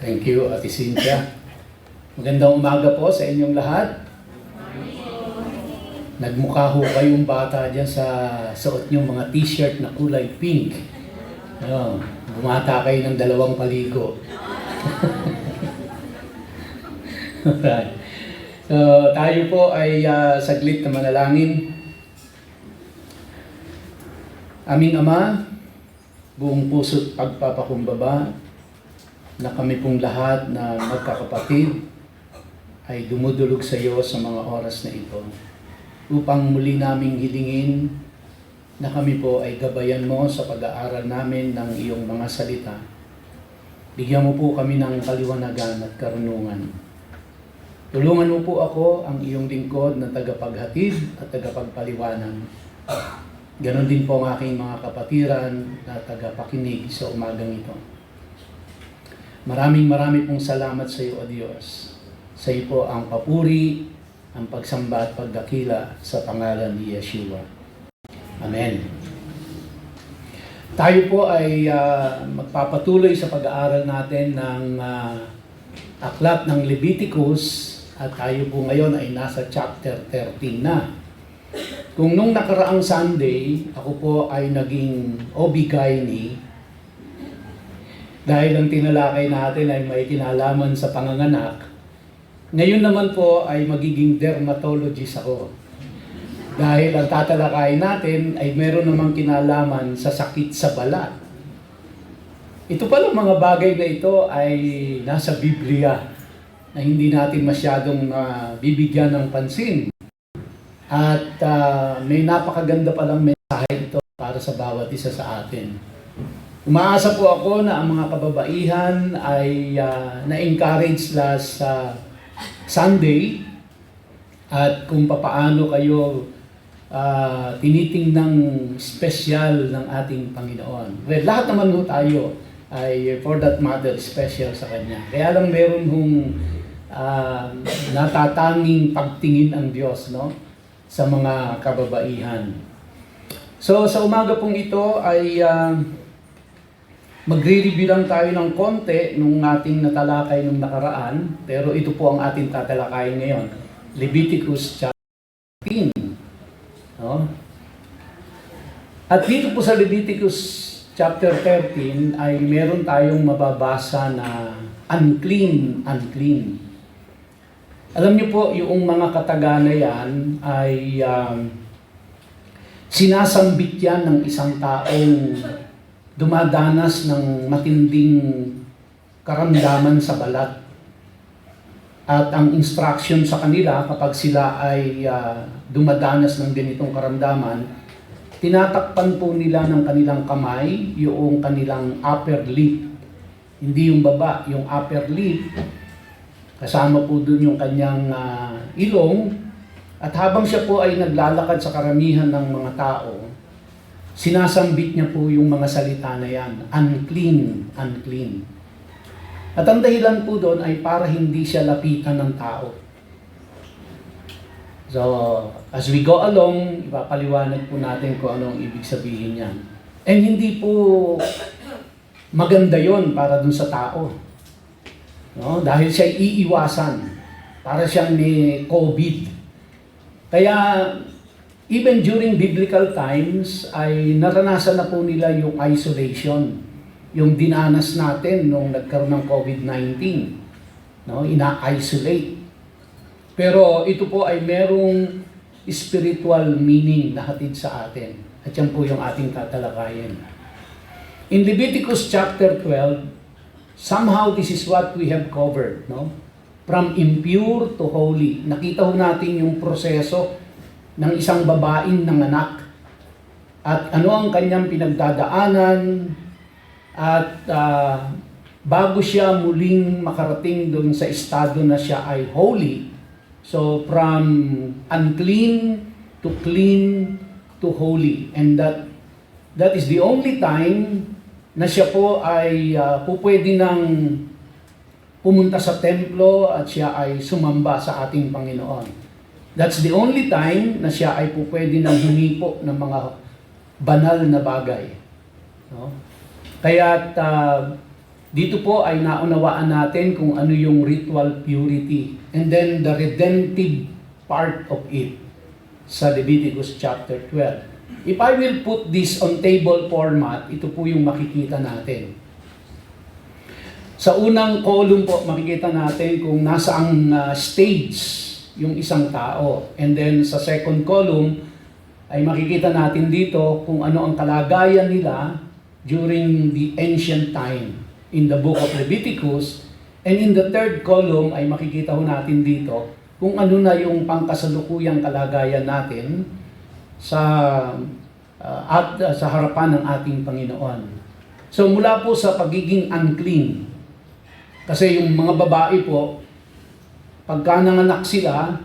Thank you, Ate Cynthia. Magandang umaga po sa inyong lahat. Nagmukha ho kayong bata dyan sa suot niyong mga t-shirt na kulay pink. Bumata kayo ng 2 paligo. So, tayo po ay saglit na manalangin. Aming Ama, buong puso't pagpapakumbaba na kami pong lahat na magkakapatid ay dumudulog sa iyo sa mga oras na ito upang muli naming hilingin na kami po ay gabayan mo sa pag-aaral namin ng iyong mga salita. Bigyan mo po kami ng kaliwanagan at karunungan. Tulungan mo po ako, ang iyong lingkod na tagapaghatid at tagapagpaliwanag. Ganon din po ang aking mga kapatiran na tagapakinig sa umagang ito. Maraming pong salamat sa iyo, O Diyos. Sa iyo po ang papuri, ang pagsamba at pagdakila sa pangalan ni Yeshua. Amen. Tayo po ay magpapatuloy sa pag-aaral natin ng aklat ng Leviticus at tayo po ngayon ay nasa chapter 13 na. Kung nung nakaraang Sunday, ako po ay naging OB-GYN dahil ang tinalakay natin ay may kinalaman sa panganganak. Ngayon naman po ay magiging dermatologist ako. Dahil ang tatalakayin natin ay meron namang kinalaman sa sakit sa balat. Ito palang mga bagay na ito ay nasa Biblia na hindi natin masyadong bibigyan ng pansin. At may napakaganda palang mensahe ito para sa bawat isa sa atin. Umaasa po ako na ang mga kababaihan ay na-encourage last Sunday at kung papaano kayo tinitingnang special ng ating Panginoon. Well, lahat naman ho tayo ay for that matter special sa Kanya. Kaya lang meron hong natatanging pagtingin ang Diyos, no, sa mga kababaihan. So sa umaga pong ito ay magre-review lang tayo ng konti nung ating natalakay nung nakaraan, pero ito po ang ating tatalakayin ngayon. Leviticus chapter 13. No? At dito po sa Leviticus chapter 13 ay meron tayong mababasa na unclean. Alam niyo po, yung mga katagana yan ay sinasambit yan ng isang taong dumadanas ng matinding karamdaman sa balat. At ang instruction sa kanila kapag sila ay dumadanas ng ganitong karamdaman, tinatakpan po nila ng kanilang kamay yung kanilang upper lip. Hindi yung baba, yung upper lip. Kasama po dun yung kanyang ilong. At habang siya po ay naglalakad sa karamihan ng mga tao, sinasambit niya po yung mga salita na yan, unclean. At ang dahilan po doon ay para hindi siya lapitan ng tao. So, as we go along, ipapaliwanag po natin kung anong ibig sabihin yan. And hindi po maganda yon para dun sa tao. No? Dahil siya iiwasan, para siyang may COVID. Kaya, even during biblical times, ay naranasan na po nila yung isolation. Yung dinanas natin nung nagkaroon ng COVID-19. No? Ina-isolate. Pero ito po ay merong spiritual meaning na hatid sa atin. At yan po yung ating tatalakayin. In Leviticus chapter 12, somehow this is what we have covered. No? From impure to holy. Nakita ho natin yung proseso ng isang babaeng nanganak at ano ang kanyang pinagdadaanan at bago siya muling makarating doon sa estado na siya ay holy. So from unclean to clean to holy, and that is the only time na siya po ay pupwede nang pumunta sa templo at siya ay sumamba sa ating Panginoon. That's the only time na siya ay pupwede nang humipo ng mga banal na bagay. No? Kaya Dito po ay naunawaan natin kung ano yung ritual purity and then the redemptive part of it sa Leviticus chapter 12. If I will put this on table format, ito po yung makikita natin. Sa unang column po, makikita natin kung nasaang stage yung isang tao. And then sa second column, ay makikita natin dito kung ano ang kalagayan nila during the ancient time in the book of Leviticus. And in the third column ay makikita ho natin dito kung ano na yung pangkasalukuyang kalagayan natin sa harapan ng ating Panginoon. So mula po sa pagiging unclean, kasi yung mga babae po, pagka nanganak sila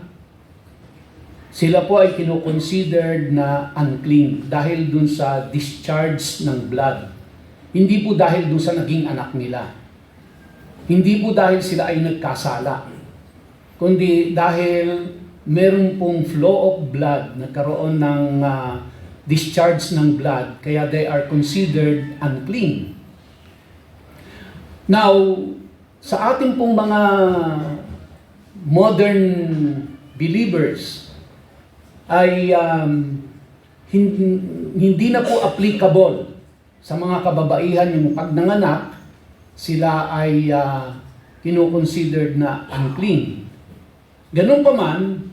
po ay kinoconsidered na unclean dahil dun sa discharge ng blood. Hindi po dahil dun sa naging anak nila. Hindi po dahil sila ay nagkasala. Kundi dahil meron pong flow of blood, nagkaroon ng discharge ng blood, kaya they are considered unclean. Now, sa ating pong mga modern believers, ay hindi na po applicable sa mga kababaihan yung pag nanganak, sila ay kinoconsidered na unclean. Ganun pa man,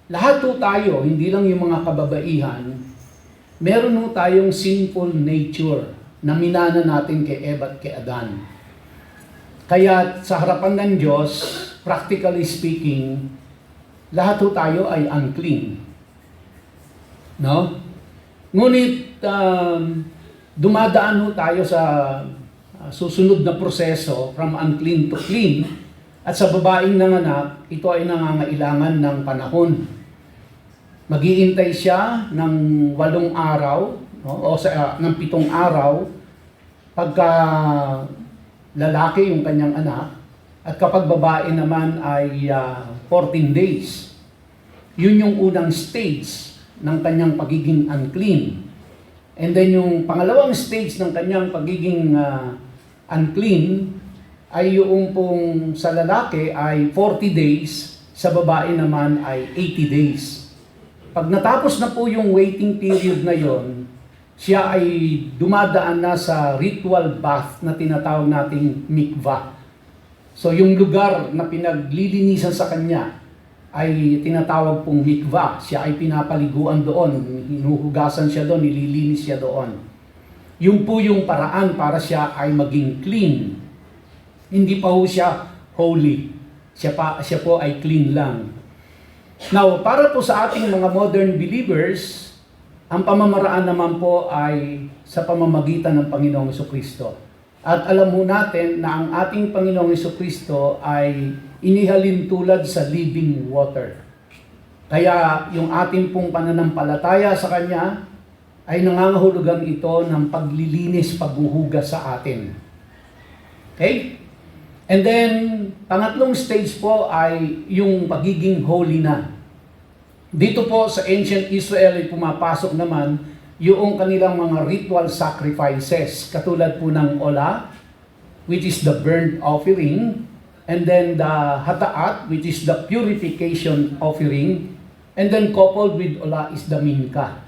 lahat po tayo, hindi lang yung mga kababaihan, meron po tayong sinful nature na minana natin kay Eva at kay Adan. Kaya sa harapan ng Diyos, practically speaking, lahat po tayo ay unclean. No? Ngunit dumadaan ho tayo sa susunod na proseso from unclean to clean, at sa babaeng nanganak, ito ay nangangailangan ng panahon. Mag-iintay siya ng 8 araw, no? Ng 7 araw, pagka lalaki yung kanyang anak, at kapag babae naman ay 14 days. Yun yung unang stage ng kanyang pagiging unclean. And then yung pangalawang stage ng kanyang pagiging unclean ay yung pong sa lalaki ay 40 days, sa babae naman ay 80 days. Pag natapos na po yung waiting period na yon, siya ay dumadaan na sa ritual bath na tinatawag nating mikvah. So yung lugar na pinaglilinisan sa kanya ay tinatawag pong mikvah. Siya ay pinapaliguan doon, hinuhugasan siya doon, nililinis siya doon. Yung po yung paraan para siya ay maging clean. Hindi pa po siya holy. Siya po ay clean lang. Now, para po sa ating mga modern believers, ang pamamaraan naman po ay sa pamamagitan ng Panginoong Jesucristo. At alam mo natin na ang ating Panginoong Jesucristo ay inihalin tulad sa living water. Kaya yung ating pong pananampalataya sa Kanya ay nangangahulugan ito ng paglilinis, paghuhugas sa atin. Okay? And then, pangatlong stage po ay yung pagiging holy na. Dito po sa ancient Israel ay pumapasok naman yung kanilang mga ritual sacrifices, katulad po ng ola, which is the burnt offering, and then the hataat, which is the purification offering, and then coupled with ola is the minka.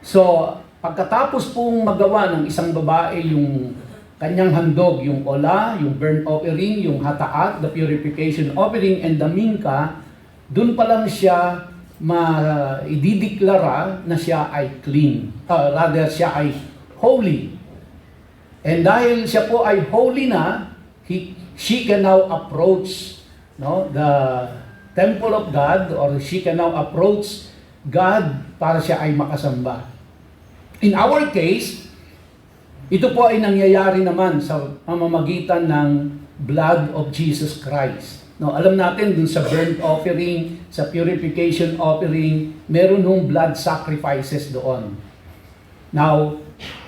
So, pagkatapos pong magawa ng isang babae yung kanyang handog, yung ola, yung burnt offering, yung hataat, the purification offering, and the minka, dun pa lang siya idideklara na siya ay clean. Rather, siya ay holy. And dahil siya po ay holy na, she can now approach the temple of God, or she can now approach God para siya ay makasamba. In our case, ito po ay nangyayari naman sa pamamagitan ng blood of Jesus Christ. No, alam natin dun sa burnt offering, sa purification offering, meron hong blood sacrifices doon. Now,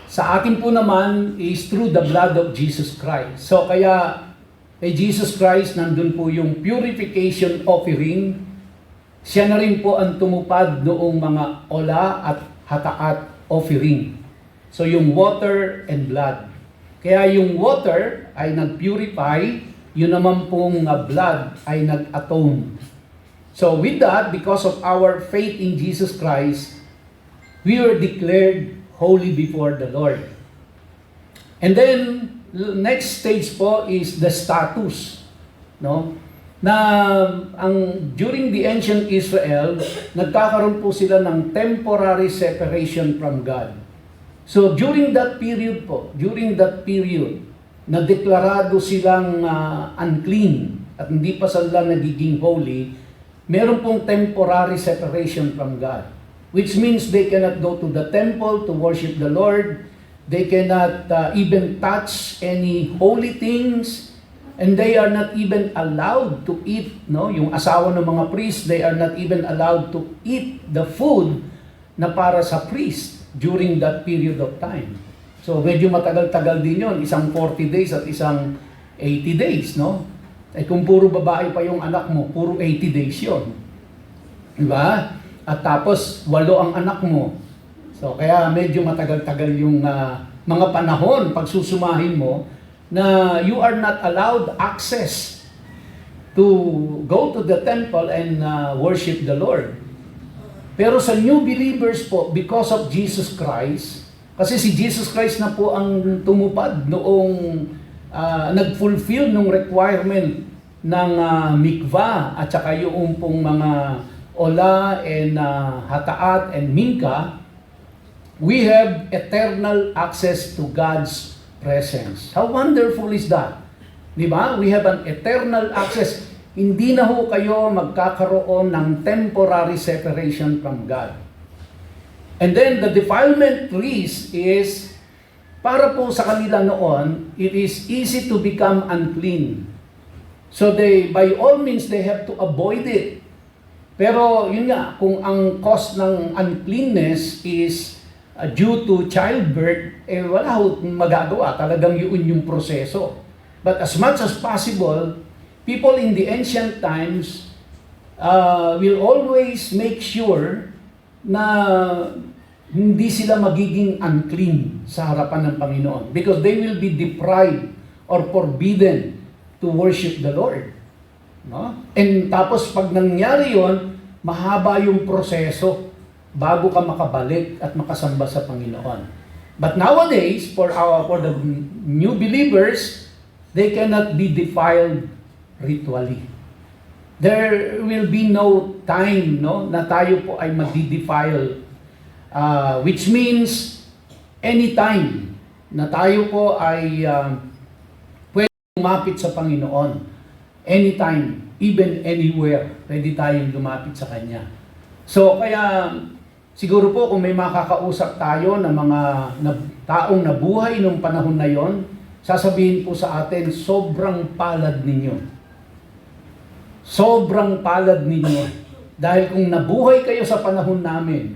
sa atin po naman is through the blood of Jesus Christ. So kaya kay Jesus Christ nandun po yung purification offering. Siya na rin po ang tumupad noong mga ola at hataat offering. So yung water and blood. Kaya yung water ay nag-purify, yun naman pong blood ay nag-atone. So with that, because of our faith in Jesus Christ, we were declared holy before the Lord. And then, next stage po is the status. No? Na during the ancient Israel, nagkakaroon po sila ng temporary separation from God. So during that period, nadeklarado silang unclean at hindi pa sila nagiging holy, meron pong temporary separation from God. Which means they cannot go to the temple to worship the Lord. They cannot even touch any holy things. And they are not even allowed to eat, no? Yung asawa ng mga priest, they are not even allowed to eat the food na para sa priest during that period of time. So medyo matagal-tagal din yon, isang 40 days at isang 80 days, no? Eh kung puro babae pa yung anak mo, puro 80 days yon. Diba? At tapos 8 ang anak mo. So kaya medyo matagal-tagal yung mga panahon pag susumahin mo na you are not allowed access to go to the temple and worship the Lord. Pero sa new believers po, because of Jesus Christ, kasi si Jesus Christ na po ang tumupad noong nag-fulfill ng requirement ng mikvah at saka yung pong mga Ola and Hataat and Minka, we have eternal access to God's presence. How wonderful is that? Di ba? We have an eternal access. Hindi na ho kayo magkakaroon ng temporary separation from God. And then the defilement risk is, para po sa kanila noon, it is easy to become unclean. So they, by all means, they have to avoid it. Pero yun nga, kung ang cause ng uncleanness is due to childbirth, eh wala ho magagawa. Talagang yun yung proseso. But as much as possible, people in the ancient times will always make sure na hindi sila magiging unclean sa harapan ng Panginoon. Because they will be deprived or forbidden to worship the Lord. No? And tapos pag nangyari yon, mahaba yung proseso bago ka makabalik at makasamba sa Panginoon. But nowadays, for the new believers, they cannot be defiled ritually. There will be no time, no, na tayo po ay magdi-defile, which means anytime na tayo po ay pwede lumapit sa Panginoon. Anytime, even anywhere, pwede tayong lumapit sa Kanya. So, kaya siguro po kung may makakausap tayo ng mga taong nabuhay nung panahon na yon, sasabihin po sa atin, sobrang palad ninyo. Sobrang palad ninyo. Dahil kung nabuhay kayo sa panahon namin,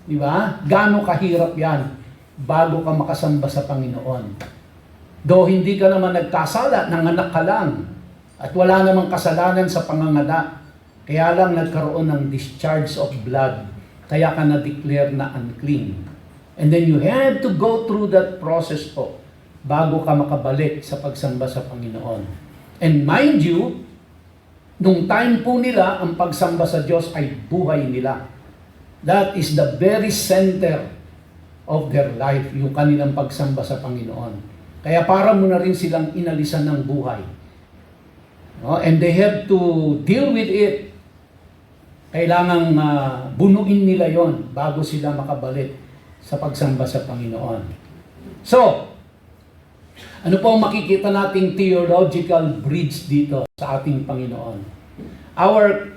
di ba? Gaano kahirap yan bago ka makasamba sa Panginoon. Though hindi ka naman nagkasala, nanganak ka lang. At wala namang kasalanan sa panganganak. Kaya lang nagkaroon ng discharge of blood. Kaya ka na-declare na unclean. And then you have to go through that process po bago ka makabalik sa pagsamba sa Panginoon. And mind you, nung time po nila, ang pagsamba sa Diyos ay buhay nila. That is the very center of their life, yung kanilang pagsamba sa Panginoon. Kaya para mo na rin silang inalisan ng buhay. No? And they have to deal with it. Kailangang bunuin nila yon bago sila makabalik sa pagsamba sa Panginoon. So, ano po ang makikita nating theological bridge dito sa ating Panginoon? Our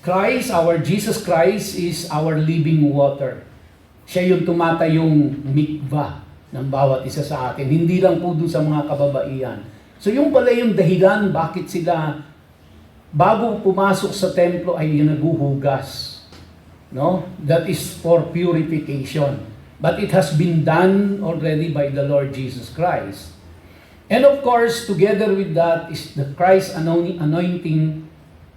Christ, our Jesus Christ is our living water. Siya yung tumatayong mikvah ng bawat isa sa atin. Hindi lang po doon sa mga kababaihan. So yung pala yung dahilan bakit sila bago pumasok sa templo ay naguhugas. No? That is for purification. But it has been done already by the Lord Jesus Christ. And of course, together with that is the Christ anointing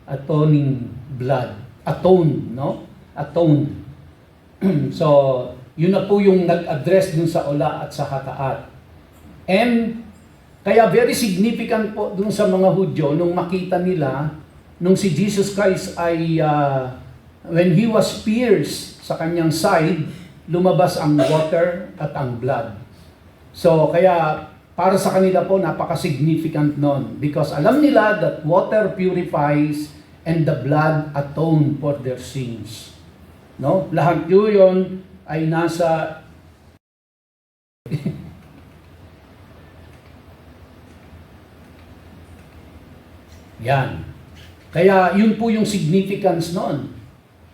atoning blood. Atone, no? Atone. So, yun na po yung nag-address dun sa Ola at sa Hataat. And kaya very significant po dun sa mga Hudyo nung makita nila nung si Jesus Christ ay when He was pierced sa kanyang side, lumabas ang water at ang blood. So kaya para sa kanila po napaka-significant nun because alam nila that water purifies and the blood atone for their sins. No? Lahat yun ay nasa yan. Kaya yun po yung significance nun.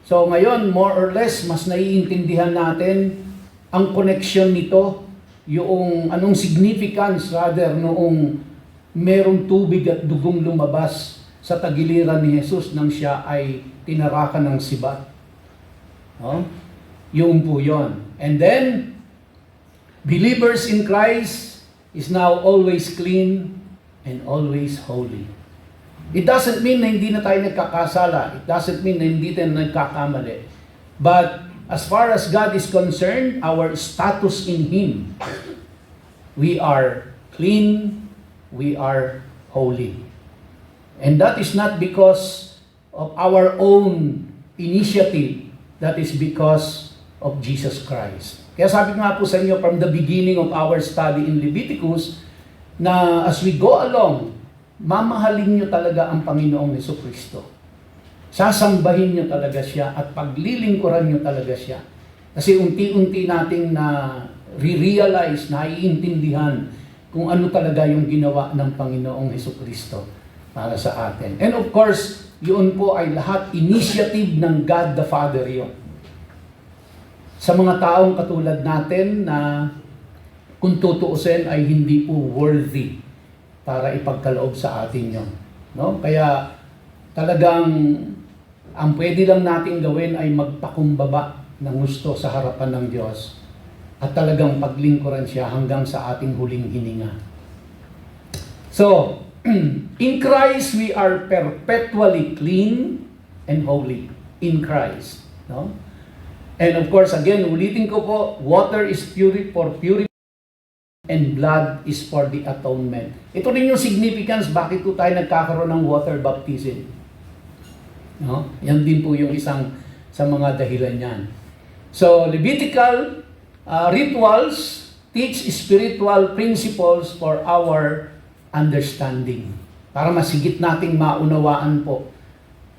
So ngayon, more or less, mas naiintindihan natin ang connection nito, yung anong significance rather noong merong tubig at dugong lumabas sa tagiliran ni Jesus nang siya ay tinarakan ng sibat. No? Yung po yun. And then, believers in Christ is now always clean and always holy. It doesn't mean na hindi na tayo nagkakasala. It doesn't mean na hindi tayo nagkakamali. But as far as God is concerned, our status in Him, we are clean, we are holy. And that is not because of our own initiative. That is because of Jesus Christ. Kaya sabi ko nga po sa inyo from the beginning of our study in Leviticus, na as we go along, mamahalin nyo talaga ang Panginoong Jesucristo. Sasambahin nyo talaga siya at paglilingkuran nyo talaga siya. Kasi unti-unti nating na re-realize, naiintindihan kung ano talaga yung ginawa ng Panginoong Jesucristo para sa atin. And of course, yun po ay lahat initiative ng God the Father yun. Sa mga taong katulad natin na kung tutuusin ay hindi po worthy para ipagkaloob sa atin yun. No? Kaya talagang ang pwede lang natin gawin ay magpakumbaba ng gusto sa harapan ng Diyos at talagang paglingkuran siya hanggang sa ating huling hininga. So, in Christ we are perpetually clean and holy. In Christ. No? And of course, again, ulitin ko po, water is for purity and blood is for the atonement. Ito rin yung significance bakit po tayo nagkakaroon ng water baptism. No? Yan din po yung isang sa mga dahilan yan. So, Levitical rituals teach spiritual principles for our understanding. Para masigit nating maunawaan po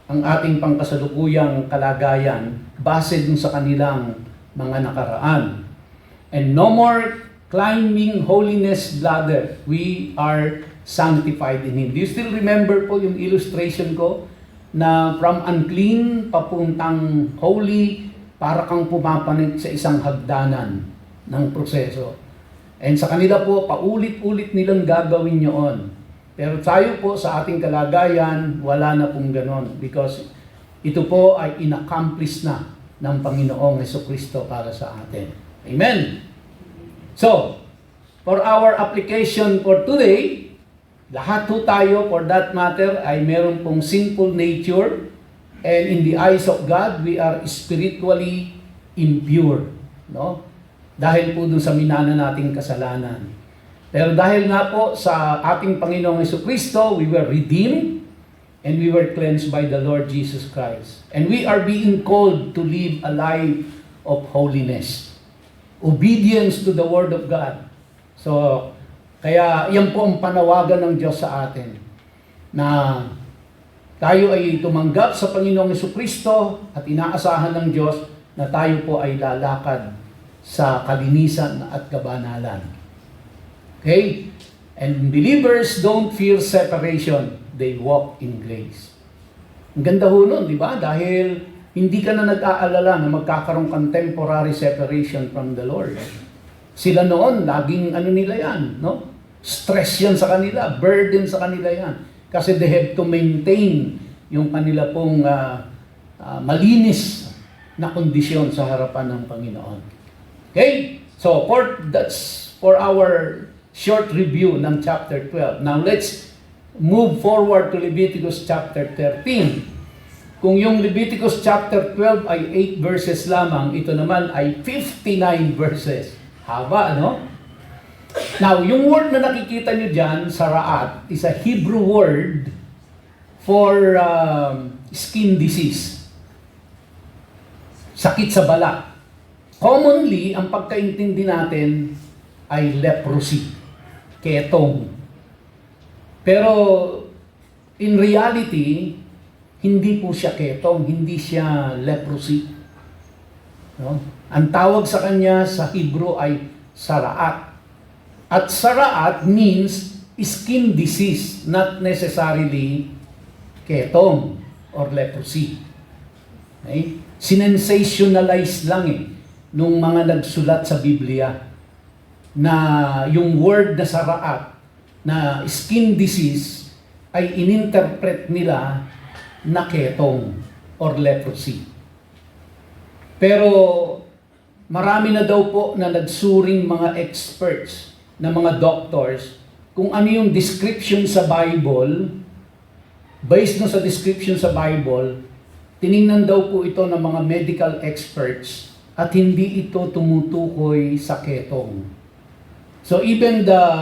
ang ating pangkasalukuyang kalagayan base dun sa kanilang mga nakaraan. And no more climbing holiness ladder. We are sanctified in Him. Do you still remember po yung illustration ko na from unclean papuntang holy, para kang pumapanig sa isang hagdanan ng proseso. And sa kanila po, paulit-ulit nilang gagawin yun. Pero tayo po sa ating kalagayan, wala na pong ganon. Because ito po ay inaccomplish na ng Panginoong Jesucristo para sa atin. Amen! So, for our application for today, lahat po tayo, for that matter, ay meron pong sinful nature, and in the eyes of God, we are spiritually impure. No? Dahil po dun sa minana nating kasalanan. Pero dahil nga po sa ating Panginoong Jesucristo, we were redeemed, and we were cleansed by the Lord Jesus Christ. And we are being called to live a life of holiness. Obedience to the Word of God. So, kaya yan po ang panawagan ng Diyos sa atin. Na tayo ay tumanggap sa Panginoong Jesucristo at inaasahan ng Diyos na tayo po ay lalakad sa kalinisan at kabanalan. Okay? And believers don't fear separation. They walk in grace. Ang ganda ho nun, di ba? Dahil hindi ka na nag-aalala na magkakaroon kang temporary separation from the Lord. Sila noon, laging ano nila yan, no? Stress yan sa kanila, burden sa kanila yan. Kasi they have to maintain yung kanila pong malinis na kondisyon sa harapan ng Panginoon. Okay? So, that's for our short review ng chapter 12. Now, let's move forward to Leviticus chapter 13. Kung yung Leviticus chapter 12 ay 8 verses lamang, ito naman ay 59 verses. Haba, no? Now, yung word na nakikita nyo dyan, saraat, is a Hebrew word for skin disease. Sakit sa balat. Commonly, ang pagkaintindi natin ay leprosy, ketong. Pero, in reality, hindi po siya ketong, hindi siya leprosy. No? Ang tawag sa kanya sa Hebrew ay saraat. At saraat means skin disease, not necessarily ketong or leprosy. Okay? Sinensationalize lang nung mga nagsulat sa Biblia na yung word na saraat, na skin disease, ay ininterpret nila na ketong or leprosy. Pero marami na daw po na nagsuring mga experts, na mga doctors, kung ano yung description sa Bible. Based no sa description sa Bible, tiningnan daw po ito ng mga medical experts at hindi ito tumutukoy sa ketong. So even the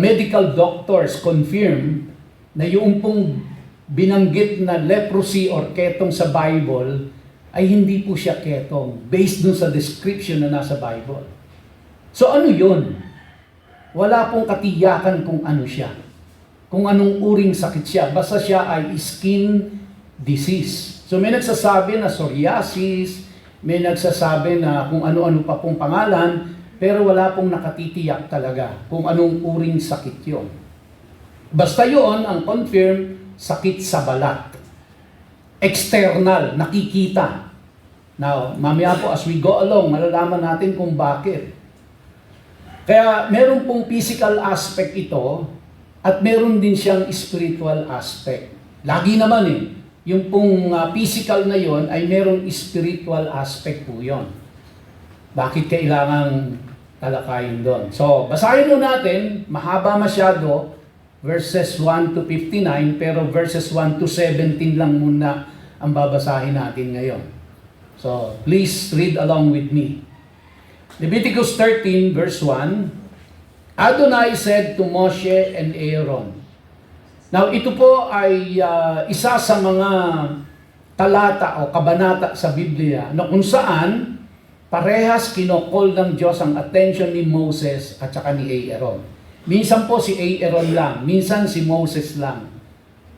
medical doctors confirm na yung pong binanggit na leprosy or ketong sa Bible ay hindi po siya ketong based dun sa description na nasa Bible. So ano yun? Wala pong katiyakan kung ano siya. Kung anong uring sakit siya. Basta siya ay skin disease. So may nagsasabi na psoriasis, may nagsasabi na kung ano-ano pa pong pangalan, pero wala pong nakatitiyak talaga kung anong uring sakit yon. Basta yon ang confirm, sakit sa balat. External, nakikita. Now, mamaya po as we go along, malalaman natin kung bakit. Kaya meron pong physical aspect ito at meron din siyang spiritual aspect. Lagi naman yung pong physical na yon ay merong spiritual aspect po yon. Bakit kailangan talakayin doon? So, basahin mo natin, mahaba masyado, verses 1 to 59, pero verses 1 to 17 lang muna ang babasahin natin ngayon. So, please read along with me. Leviticus 13 verse 1, Adonai said to Moshe and Aaron. Now ito po ay isa sa mga talata o kabanata sa Biblia na kung saan parehas kinokol ng Diyos ang attention ni Moses at saka ni Aaron. Minsan po si Aaron lang, minsan si Moses lang.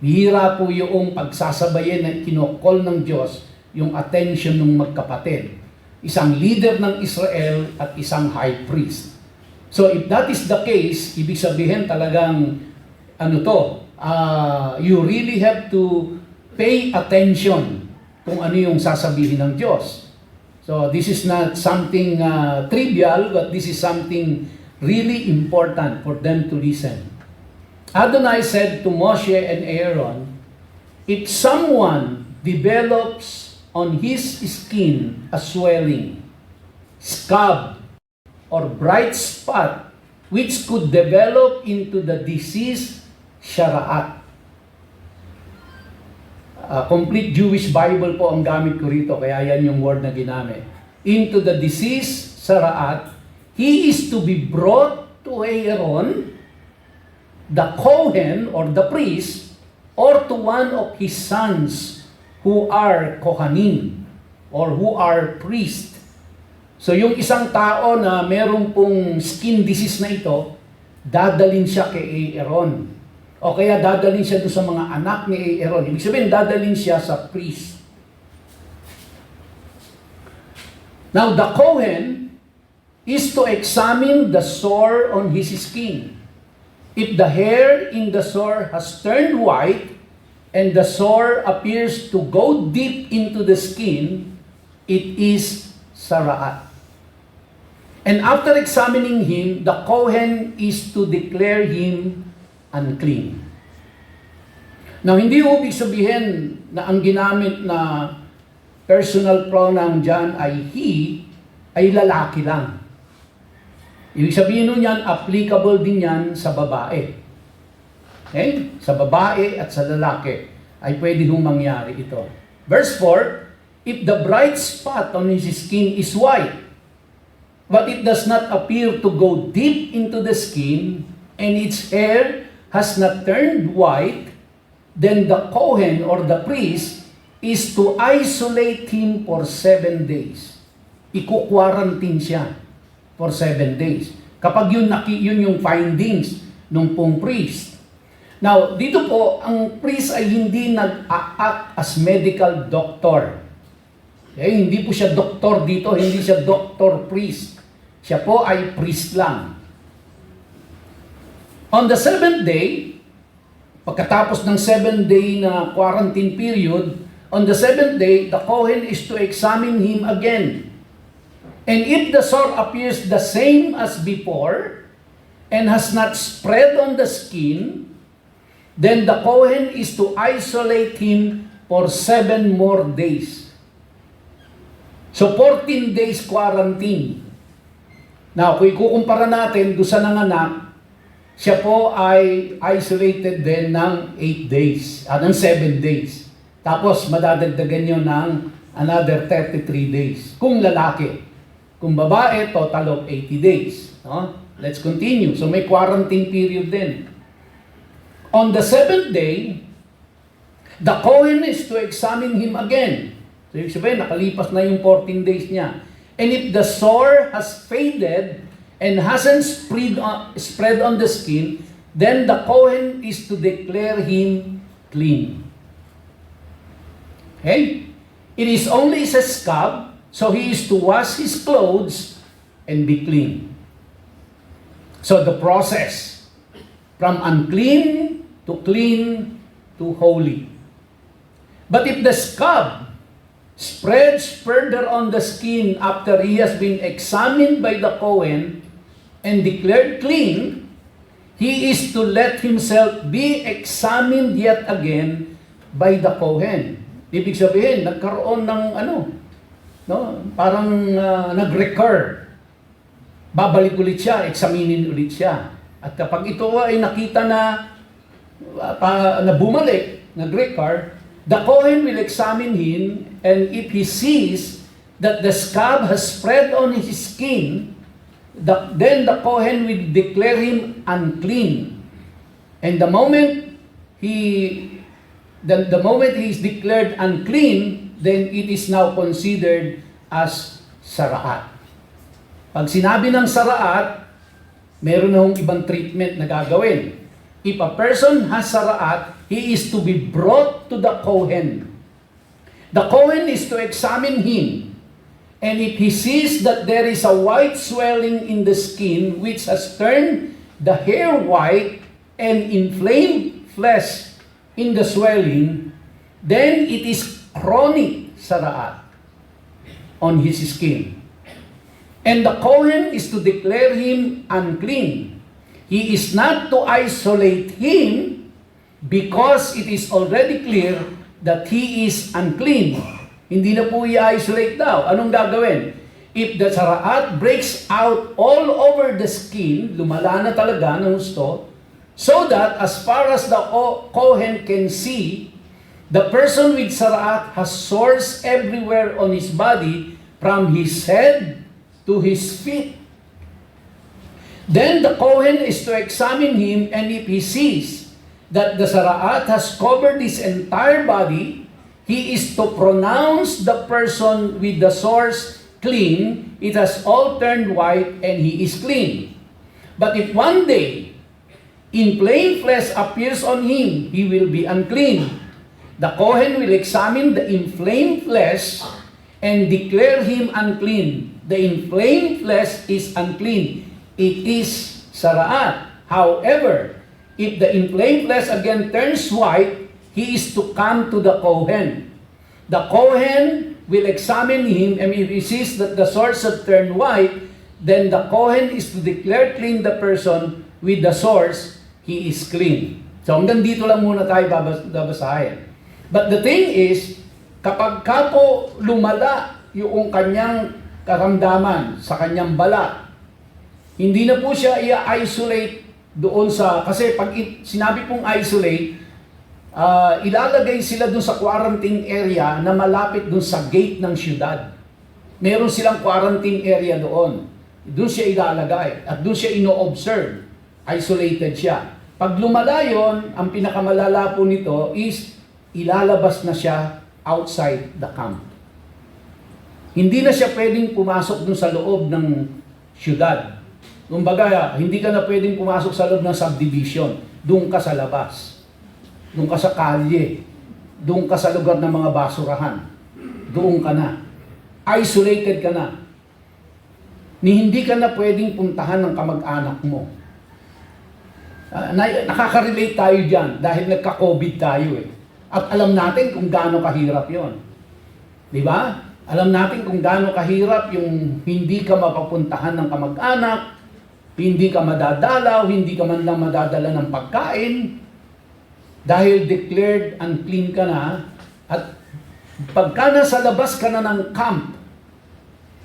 Bihira po yung pagsasabayin na kinokol ng Diyos yung attention ng magkapatid. Isang leader ng Israel at isang high priest. So if that is the case, ibig sabihin talagang you really have to pay attention kung ano yung sasabihin ng Diyos. So this is not something trivial, but this is something really important for them to listen. Adonai said to Moshe and Aaron, if someone develops on his skin a swelling, scab, or bright spot which could develop into the disease sharaat. Complete Jewish Bible po ang gamit ko rito, kaya yan yung word na ginamit. Into the disease sharaat, he is to be brought to Aaron, the Kohen or the priest, or to one of his sons who are Kohanim or who are priest. So yung isang tao na meron pong skin disease na ito, dadalhin siya kay Aaron. O kaya dadalhin siya doon sa mga anak ni Aaron. Ibig sabihin, dadalhin siya sa priest. Now the Kohen is to examine the sore on his skin. If the hair in the sore has turned white, and the sore appears to go deep into the skin, it is saraat. And after examining him, the Kohen is to declare him unclean. Now, hindi ibig sabihin na ang ginamit na personal pronoun dyan ay he, ay lalaki lang. Ibig sabihin nun yan, applicable din yan sa babae. Okay? Sa babae at sa lalaki ay pwede hong mangyari ito. Verse 4, if the bright spot on his skin is white, but it does not appear to go deep into the skin, and its hair has not turned white, then the Kohen or the priest is to isolate him for 7 days. Iku-quarantine siya for 7 days. Kapag yun yung findings ng pong priest. Now, dito po, ang priest ay hindi nag-act as medical doctor. Okay? Hindi po siya doktor dito, hindi siya doctor priest. Siya po ay priest lang. On the 7th day, pagkatapos ng 7-day na quarantine period, on the 7th day, the Kohen is to examine him again. And if the sore appears the same as before, and has not spread on the skin, then the Kohen is to isolate him for 7 more days. So 14 days quarantine. Now, kung ikukumpara natin doon sa nanganak, siya po ay isolated din ng 8 days, ng 7 days. Tapos madadagdagan nyo ng another 33 days. Kung lalaki. Kung babae, total of 80 days. No? Let's continue. So may quarantine period din. On the 7th day, the Kohen is to examine him again. So ibig sabihin, nakalipas na yung 14 days niya. And if the sore has faded and hasn't spread on the skin, then the Kohen is to declare him clean. Okay? It is only a scab, so he is to wash his clothes and be clean. So the process, from unclean to clean to holy. But if the scab spreads further on the skin after he has been examined by the Kohen and declared clean, he is to let himself be examined yet again by the Kohen. Ibig sabihin, nagkaroon ng parang nag-recur. Babalik ulit siya, examinin ulit siya. At kapag ito ay nakita na bumalik, nag-recur, the Kohen will examine him, and if he sees that the scab has spread on his skin, then the Kohen will declare him unclean. And the moment he is declared unclean, then it is now considered as saraat. Pag sinabi ng saraat, meron na ibang treatment na gagawin. If a person has saraat, he is to be brought to the Kohen. The Kohen is to examine him. And if he sees that there is a white swelling in the skin which has turned the hair white and inflamed flesh in the swelling, then it is chronic saraat on his skin. And the Kohen is to declare him unclean. He is not to isolate him because it is already clear that he is unclean. Hindi na po i-isolate daw. Anong gagawin? If the saraat breaks out all over the skin, lumala na talaga ng gusto, so that as far as the Kohen can see, the person with saraat has sores everywhere on his body, from his head to his feet. Then the Kohen is to examine him, and if he sees that the saraat has covered his entire body, he is to pronounce the person with the sores clean. It has all turned white, and he is clean. But if one day inflamed flesh appears on him, he will be unclean. The Kohen will examine the inflamed flesh and declare him unclean. The inflamed flesh is unclean. It is saraat. However, if the inflamed flesh again turns white, he is to come to the Kohen. The Kohen will examine him, and if he sees that the sores have turned white, then the Kohen is to declare clean the person with the sores. He is clean. So hanggang dito lang muna tayo babasahin. But the thing is, kapag po lumala yung kanyang karamdaman sa kanyang balat, hindi na po siya i-isolate doon sa, kasi pag sinabi pong isolate, ilalagay sila doon sa quarantine area na malapit doon sa gate ng syudad. Meron silang quarantine area doon. doon siya ilalagay at doon siya ino-observe. Isolated siya. Pag lumala yun, ang pinakamalala po nito is ilalabas na siya outside the camp. Hindi na siya pwedeng pumasok dun sa loob ng syudad. Kumbaga, hindi ka na pwedeng pumasok sa loob ng subdivision. Doon ka sa labas. Doon ka sa kalye. Doon ka sa lugar ng mga basurahan. Doon ka na. Isolated ka na. Hindi ka na pwedeng puntahan ng kamag-anak mo. Nakaka-relate tayo dyan dahil nagka-COVID tayo eh. At alam natin kung gaano kahirap yon. Di ba? Alam natin kung gaano kahirap yung hindi ka mapapuntahan ng kamag-anak, hindi ka madadalaw, hindi ka man lang madadala ng pagkain, dahil declared unclean ka na, at pagka nasa labas ka na ng camp,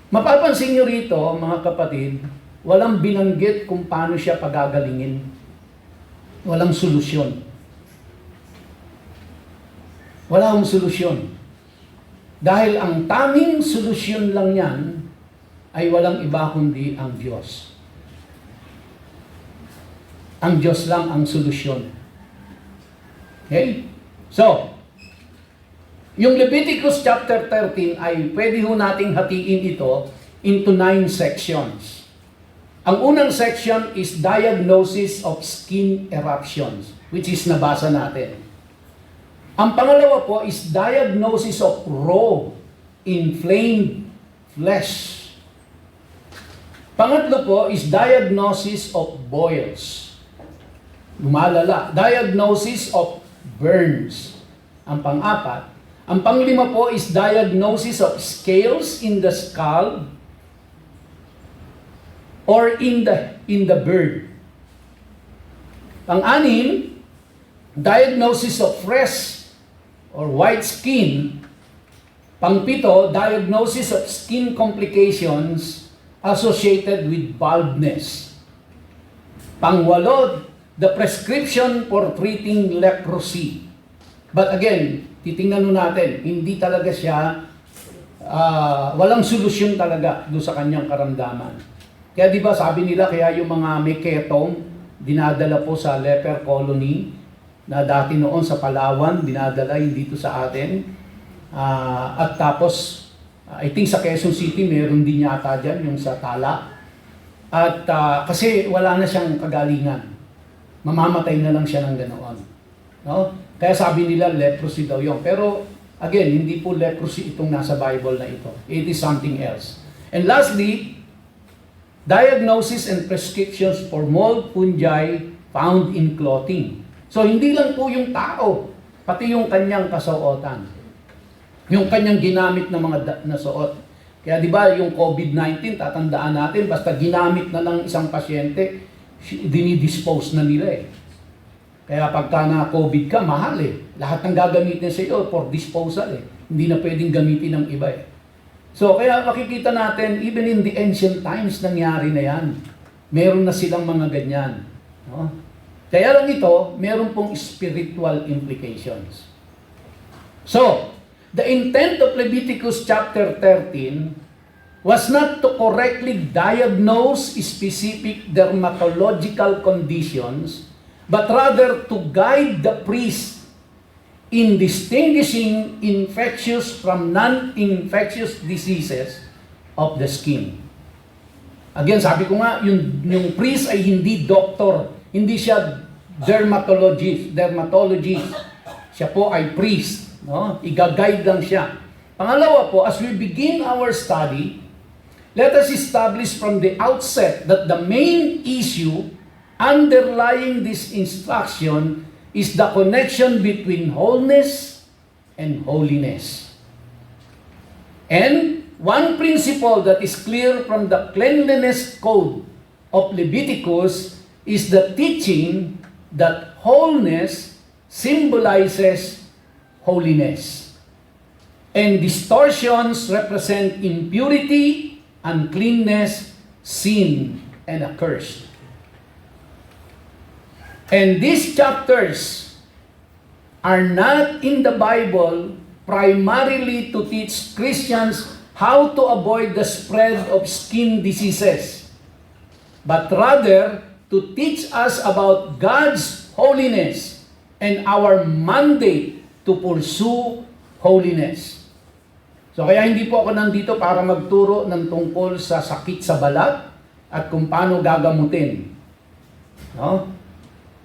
mapapansin nyo rito, mga kapatid, walang binanggit kung paano siya pagagalingin. Walang solusyon. Wala akong solusyon. Dahil ang tanging solusyon lang yan ay walang iba kundi ang Diyos. Ang Diyos lang ang solusyon. Okay? So, yung Leviticus chapter 13 ay pwede ho nating hatiin ito into 9 sections. Ang unang section is diagnosis of skin eruptions, which is nabasa natin. Ang pangalawa po is diagnosis of raw, inflamed flesh. Pangatlo po is diagnosis of boils. Lumalala. Diagnosis of burns. Ang pang-apat. Ang panglima po is diagnosis of scales in the skull or in the bird. Pang-anim, diagnosis of fresh or white skin. Pang-pito, diagnosis of skin complications associated with baldness. Pang-walo, the prescription for treating leprosy. But again, titingnan nun natin, hindi talaga siya, walang solusyon talaga doon sa kanyang karamdaman. Kaya di ba sabi nila, kaya yung mga may ketong, dinadala po sa leper colony, na dati noon sa Palawan, dinadala yung dito sa atin. At tapos, I think sa Quezon City, meron din yata dyan, yung sa Tala. At kasi wala na siyang kagalingan. Mamamatay na lang siya ng ganoon. No? Kaya sabi nila, leprosy daw yun. Pero, again, hindi po leprosy itong nasa Bible na ito. It is something else. And lastly, diagnosis and prescriptions for mold fungi found in clothing. So, hindi lang po yung tao, pati yung kanyang kasuotan. Yung kanyang ginamit na mga nasuot. Kaya di ba yung COVID-19, tatandaan natin, basta ginamit na ng isang pasyente, dinidispose na nila eh. Kaya pagka na-COVID ka, mahal eh. Lahat ng gagamitin sa iyo for disposal eh. Hindi na pwedeng gamitin ng iba eh. So, kaya makikita natin, even in the ancient times, nangyari na yan. Meron na silang mga ganyan. No? Kaya lang ito, meron pong spiritual implications. So, the intent of Leviticus chapter 13 was not to correctly diagnose specific dermatological conditions, but rather to guide the priest in distinguishing infectious from non-infectious diseases of the skin. Again, sabi ko nga, yung priest ay hindi doctor, hindi siya dermatologist. Siya po ay priest. No? Iga-guide lang siya. Pangalawa po, as we begin our study, let us establish from the outset that the main issue underlying this instruction is the connection between wholeness and holiness. And one principle that is clear from the cleanliness code of Leviticus is the teaching that wholeness symbolizes holiness. And distortions represent impurity, uncleanness, sin, and a curse. And these chapters are not in the Bible primarily to teach Christians how to avoid the spread of skin diseases but rather to teach us about God's holiness and our mandate to pursue holiness. So kaya hindi po ako nandito para magturo ng tungkol sa sakit sa balat at kung paano gagamutin. No?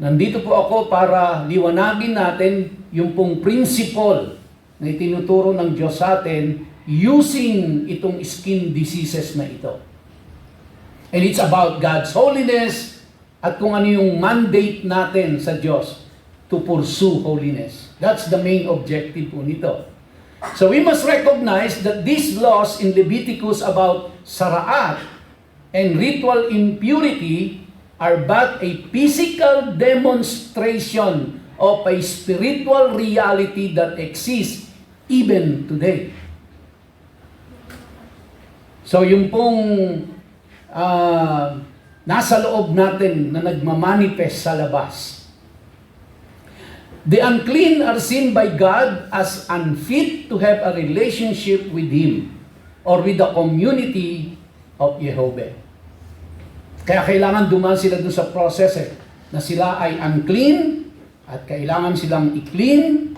Nandito po ako para liwanagin natin yung pong principle na itinuturo ng Diyos sa atin using itong skin diseases na ito. And it's about God's holiness at kung ano yung mandate natin sa Diyos to pursue holiness. That's the main objective po nito. So we must recognize that these laws in Leviticus about saraat and ritual impurity are but a physical demonstration of a spiritual reality that exists even today. So yung pong nasa loob natin na nagmamanifest sa labas. The unclean are seen by God as unfit to have a relationship with Him or with the community of Jehovah. Kaya kailangan dumaan sila dun sa process na sila ay unclean at kailangan silang i-clean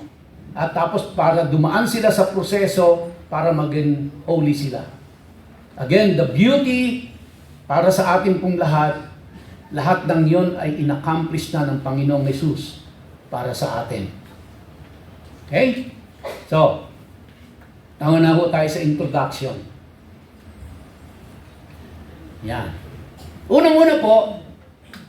at tapos para dumaan sila sa proseso para maging holy sila. Again, the beauty para sa ating pong lahat ng yon ay inaccomplish na ng Panginoong Hesus para sa atin. Okay? So, tama na po tayo sa introduction. Yan. Unang-una po,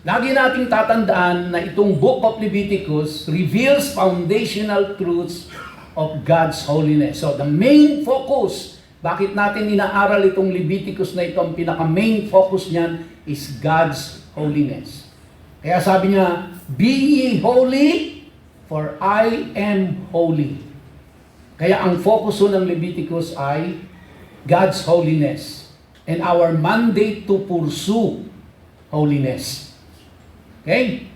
lagi nating tatandaan na itong Book of Leviticus reveals foundational truths of God's holiness. So, the main focus, bakit natin inaaral itong Leviticus na ito, ang pinaka-main focus niyan is God's holiness. Kaya sabi niya, be ye holy, for I am holy. Kaya ang focus ng Leviticus ay God's holiness and our mandate to pursue holiness. Okay?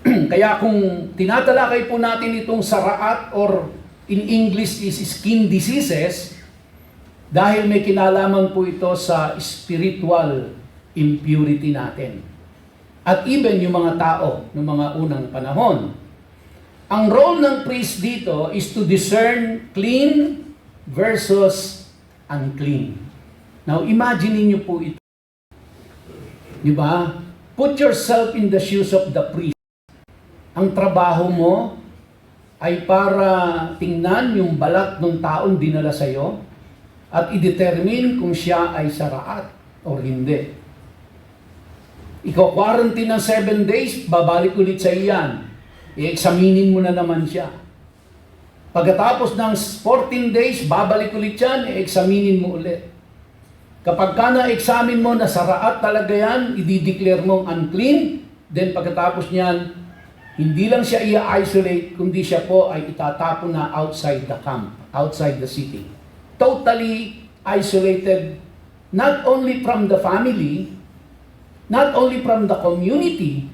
Kaya kung tinatalakay po natin itong saraat or in English is skin diseases, dahil may kinalaman po ito sa spiritual impurity natin. At even yung mga tao ng mga unang panahon. Ang role ng priest dito is to discern clean versus unclean. Now, imagine niyo po ito. Di ba? Put yourself in the shoes of the priest. Ang trabaho mo ay para tingnan yung balat ng taong dinala sa'yo at i-determine kung siya ay saraat o hindi. Iko-quarantine ng 7 days, babalik ulit sa iyan. I-examinin mo na naman siya. Pagkatapos ng 14 days, babalik ulit yan, i-examinin mo ulit. Kapag ka na-examine mo na saraat talaga yan, i-declare mong unclean, then pagkatapos niyan, hindi lang siya i-isolate, kundi siya po ay itatapon na outside the camp, outside the city. Totally isolated, not only from the family, not only from the community,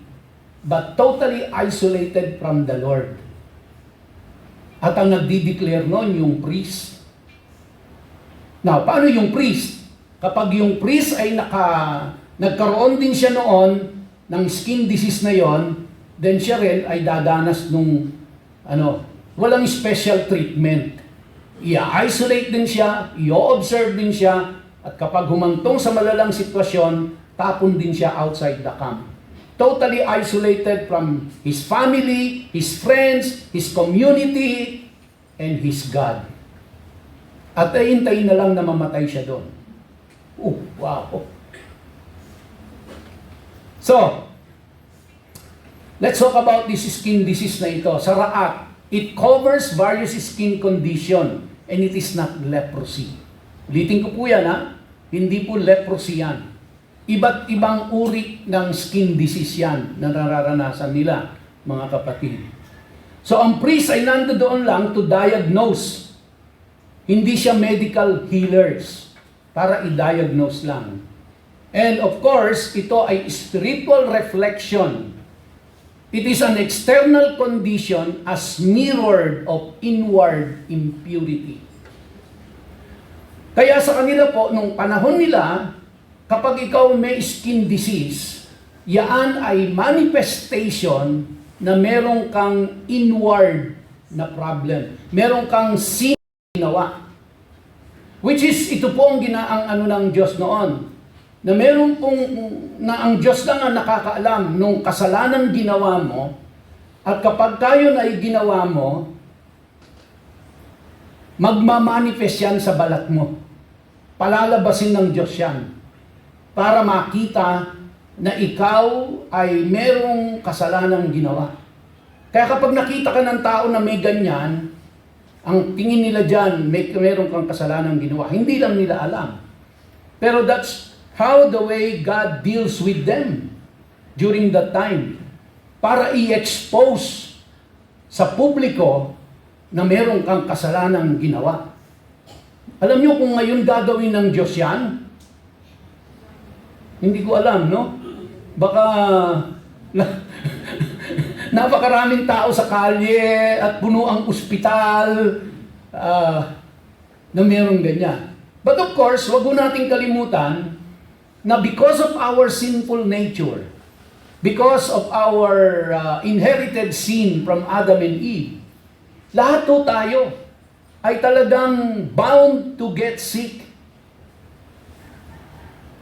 but totally isolated from the Lord. At ang nagdi-declare noon yung priest. Now, paano yung priest? Kapag yung priest ay nagkaroon din siya noon ng skin disease na yon, then siya rin ay dadanas nung walang special treatment. I-isolate din siya, i-observe din siya, at kapag humantong sa malalang sitwasyon, tapon din siya outside the camp. Totally isolated from his family, his friends, his community, and his God. At hintayin na lang na mamatay siya doon. Wow! So, let's talk about this skin disease na ito, saraat. It covers various skin condition and it is not leprosy. Ulitin ko po yan hindi po leprosy yan. Iba't ibang uri ng skin disease yan na nararanasan nila, mga kapatid. So ang priest ay nandoon lang to diagnose. Hindi siya medical healers para i-diagnose lang. And of course, ito ay spiritual reflection. It is an external condition as mirrored of inward impurity. Kaya sa kanila po, nung panahon nila, kapag ikaw may skin disease, yaan ay manifestation na meron kang inward na problem. Meron kang sin ginawa. Which is, ito po ang ginaang ano ng Diyos noon. Na meron pong, na ang Diyos lang ang nakakaalam nung kasalanan ginawa mo, at kapag kayo ay ginawa mo, magmamanifest yan sa balat mo. Palalabasin ng Diyos yan. Para makita na ikaw ay merong kasalanang ginawa. Kaya kapag nakita ka ng tao na may ganyan, ang tingin nila dyan, meron kang kasalanang ginawa. Hindi lang nila alam. Pero that's how the way God deals with them during that time. Para i-expose sa publiko na meron kang kasalanang ginawa. Alam nyo kung ngayon gagawin ng Diyos yan? Hindi ko alam, no? Baka napakaraming tao sa kalye at puno ang ospital na merong ganyan. But of course, wag mo nating kalimutan na because of our sinful nature, because of our inherited sin from Adam and Eve, lahat to tayo ay talagang bound to get sick.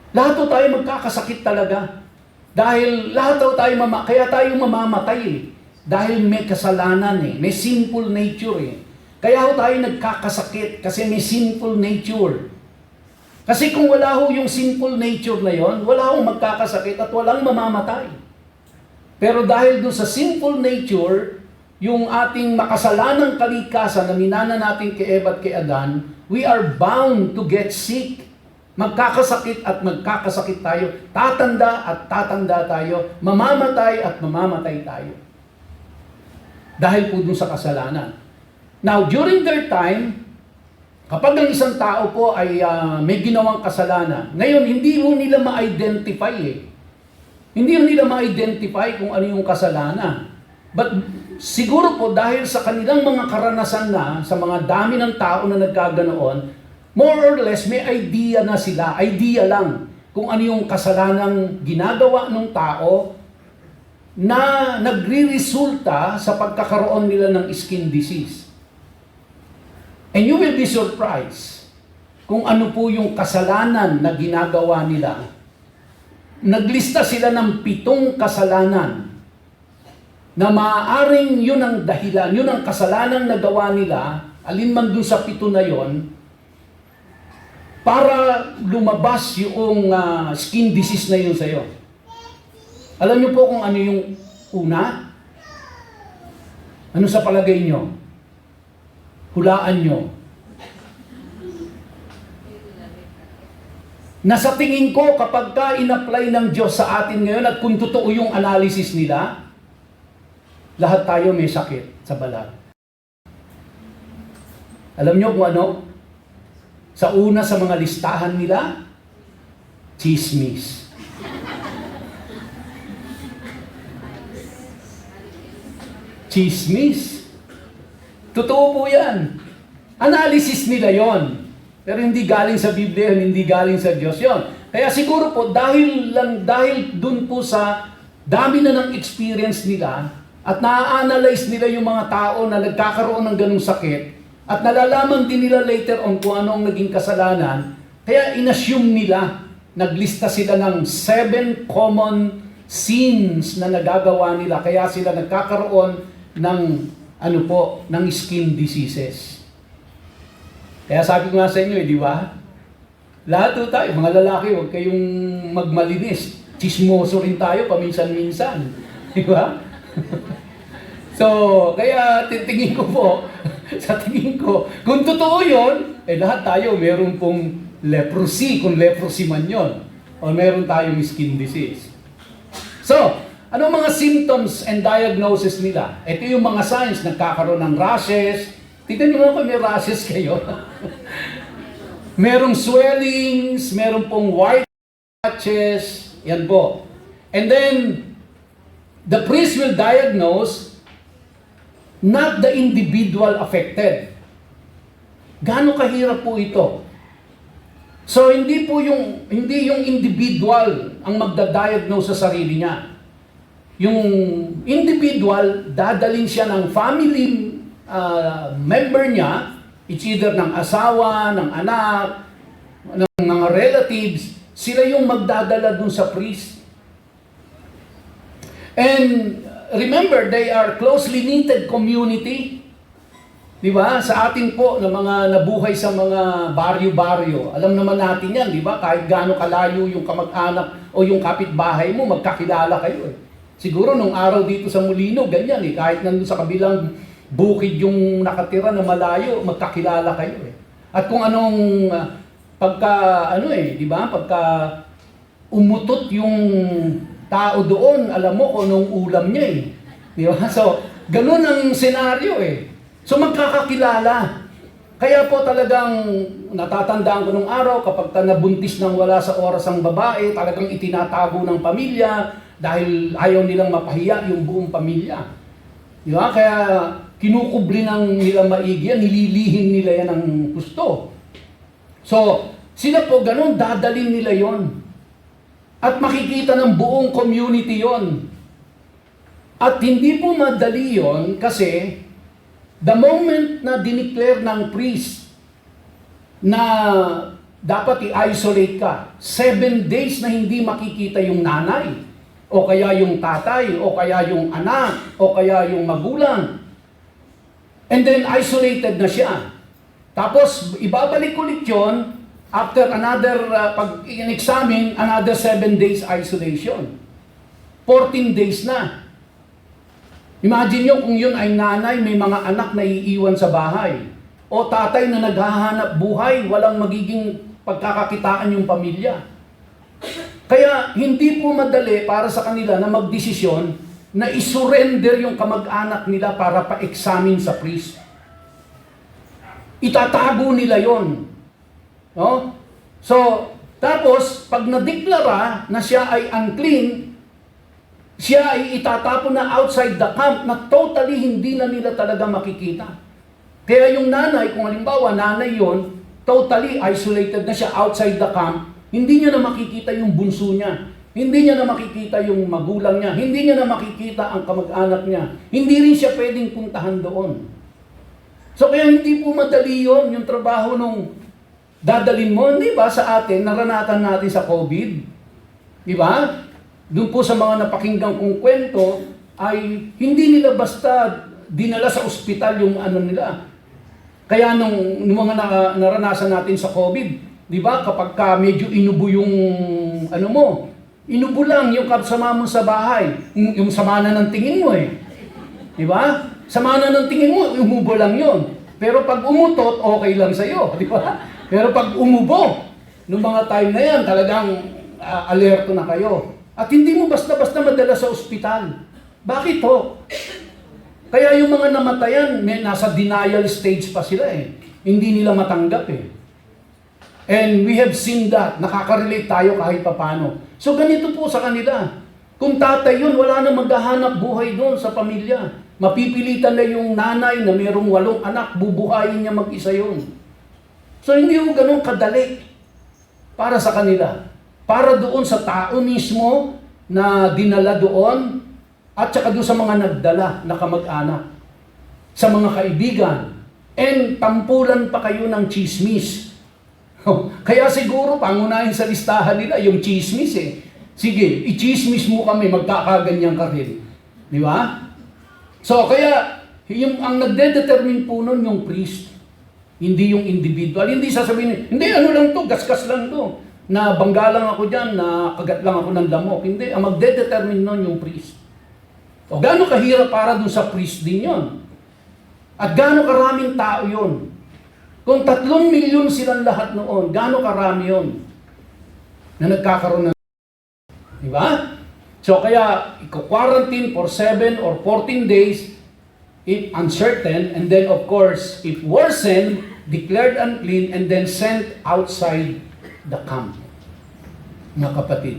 Lahat to tayo magkakasakit talaga. Dahil lahat tayo kaya tayo mamamatay eh. Dahil may kasalanan eh. May sinful nature eh. Kaya tayo nagkakasakit kasi may sinful nature. Kasi kung wala ho yung sinful nature na yon, wala hong magkakasakit at walang mamamatay. Pero dahil doon sa sinful nature, yung ating makasalanang kalikasan na minana natin kay Eva at kay Adan, we are bound to get sick. Magkakasakit at magkakasakit tayo. Tatanda at tatanda tayo. Mamamatay at mamamatay tayo. Dahil po dun sa kasalanan. Now, during their time, kapag ang isang tao po ay may ginawang kasalanan, ngayon, hindi mo nila ma-identify eh. Hindi mo nila ma-identify kung ano yung kasalanan. But siguro po dahil sa kanilang mga karanasan na, sa mga dami ng tao na nagkaganoon, more or less, may idea na sila, idea lang, kung ano yung kasalanang ginagawa ng tao na nagre-resulta sa pagkakaroon nila ng skin disease. And you will be surprised kung ano po yung kasalanan na ginagawa nila. Naglista sila ng 7 kasalanan na maaaring yun ang dahilan, yun ang kasalanang nagawa nila, alinman dun sa 7 na yon, para lumabas yung skin disease na yun sa'yo. Alam niyo po kung ano yung una? Ano sa palagay niyo? Hulaan niyo. Nasa tingin ko, kapag ka in-apply ng Diyos sa atin ngayon at kung totoo yung analysis nila, lahat tayo may sakit sa balat. Alam niyo kung ano? Sa una sa mga listahan nila, chismis. Chismis. Totoo po yan. Analysis nila yon. Pero hindi galing sa Biblia, hindi galing sa Diyos yon. Kaya siguro po, dahil dun po sa dami na ng experience nila, at na-analyze nila yung mga tao na nagkakaroon ng ganung sakit, at nalalaman din nila later on kung ano ang naging kasalanan, kaya inassume nila, naglista sila ng 7 common sins na nagagawa nila, kaya sila nagkakaroon ng ng skin diseases. Kaya sabi ko nga sa inyo, di ba? Lahat po tayo, mga lalaki, huwag kayong magmalinis. Chismoso rin tayo paminsan-minsan. Di ba? So, kaya titingin ko po, sa tingin ko, kung totoo yun, lahat tayo meron pong leprosy, kung leprosy man yun. O meron tayong skin disease. So, ano mga symptoms and diagnosis nila? Ito yung mga signs, nagkakaroon ng rashes. Tignan nyo kung may rashes kayo. Merong swellings, meron pong white patches, yan po. And then, the priest will diagnose not the individual affected. Gaano kahirap po ito? So hindi yung individual ang magda-diagnose sa sarili niya. Yung individual, dadalhin siya ng family member niya, it's either ng asawa, ng anak, ng mga relatives, sila yung magdadala dun sa priest. And remember, they are closely knitted community. Di ba? Sa atin po, na mga nabuhay sa mga baryo-baryo, alam naman natin yan, di ba? Kahit gaano kalayo yung kamag-anak o yung kapitbahay mo, magkakilala kayo eh. Siguro nung araw dito sa Molino, ganyan eh. Kahit nandun sa kabilang bukid yung nakatira na malayo, magkakilala kayo eh. At kung anong di ba? Pagka umutot yung tao doon, alam mo kung anong ulam niya eh. Di ba? So, ganun ang senaryo eh. So magkakakilala. Kaya po talagang natatandaan ko nung araw kapag nabuntis nang wala sa oras ang babae, talagang itinatago ng pamilya dahil ayaw nilang mapahiya yung buong pamilya. Di ba? Kaya kinukubli ng nila maigi yan, nililihim nila yan ng gusto. So, sila po ganun, dadalhin nila yon. At makikita ng buong community yon. At hindi po madali yon kasi the moment na dineclare ng priest na dapat i-isolate ka, 7 days na hindi makikita yung nanay, o kaya yung tatay, o kaya yung anak, o kaya yung magulang. And then isolated na siya. Tapos ibabalik ulit yun, after another, pag in-examine, another 7 days isolation. 14 days na. Imagine nyo kung yun ay nanay, may mga anak na iiwan sa bahay. O tatay na naghahanap buhay, walang magiging pagkakakitaan yung pamilya. Kaya hindi po madali para sa kanila na magdesisyon na isurrender yung kamag-anak nila para pa-examine sa priest. Itatago nila yon. No? So, tapos, pag nadeklara na siya ay unclean, siya ay itatapon na outside the camp na totally hindi na nila talaga makikita. Kaya yung nanay, kung halimbawa nanay yon, totally isolated na siya outside the camp, hindi niya na makikita yung bunso niya. Hindi niya na makikita yung magulang niya. Hindi niya na makikita ang kamag-anak niya. Hindi rin siya pwedeng puntahan doon. So kaya hindi po madali yon yung trabaho nung dadalin mo. Di ba sa atin, naranatan natin sa COVID? Di ba? Doon po sa mga napakinggan kong kwento, ay hindi nila basta dinala sa ospital yung ano nila. Kaya nung mga naranasan natin sa COVID, di ba, kapag ka medyo inubo yung ano mo, inubo lang yung kasama mo sa bahay, yung sama na ng tingin mo eh. Di ba? Sama na ng tingin mo, umubo lang yon. Pero pag umutot, okay lang sa'yo. Di ba? Pero pag umubo, nung mga time na yan, talagang alerto na kayo. At hindi mo basta-basta madala sa ospital. Bakit ho? Kaya yung mga namatayan, nasa denial stage pa sila eh. Hindi nila matanggap eh. And we have seen that. Nakaka-relate tayo kahit papano. So ganito po sa kanila. Kung tatay yun, wala na maghahanap buhay doon sa pamilya. Mapipilitan na yung nanay na mayroong 8 anak, bubuhayin niya mag-isa yun. So hindi ko ganun kadali para sa kanila. Para doon sa tao mismo na dinala doon at saka doon sa mga nagdala na kamag-anak, sa mga kaibigan, and tampulan pa kayo ng chismis. Kaya siguro pangunahin sa listahan nila yung chismis eh. Sige, i-chismis mo kami, magkakaganyan ka rin. Di ba? So kaya, ang nagde-determine po nun yung priest, hindi yung individual. Hindi sasabihin, hindi ano lang to, gasgas lang to. Na bangga lang ako dyan, na kagat lang ako ng lamok. Hindi, ang magde-determine nun yung priest. O gaano kahirap para dun sa priest din yon? At gaano karaming tao yon? Kung 3 milyon silang lahat noon, gaano karami yon na nagkakaroon ng... Di ba? So kaya, i-quarantine for 7 or 14 days, if uncertain, and then of course, if worsened, declared unclean, and then sent outside the camp. Mga kapatid,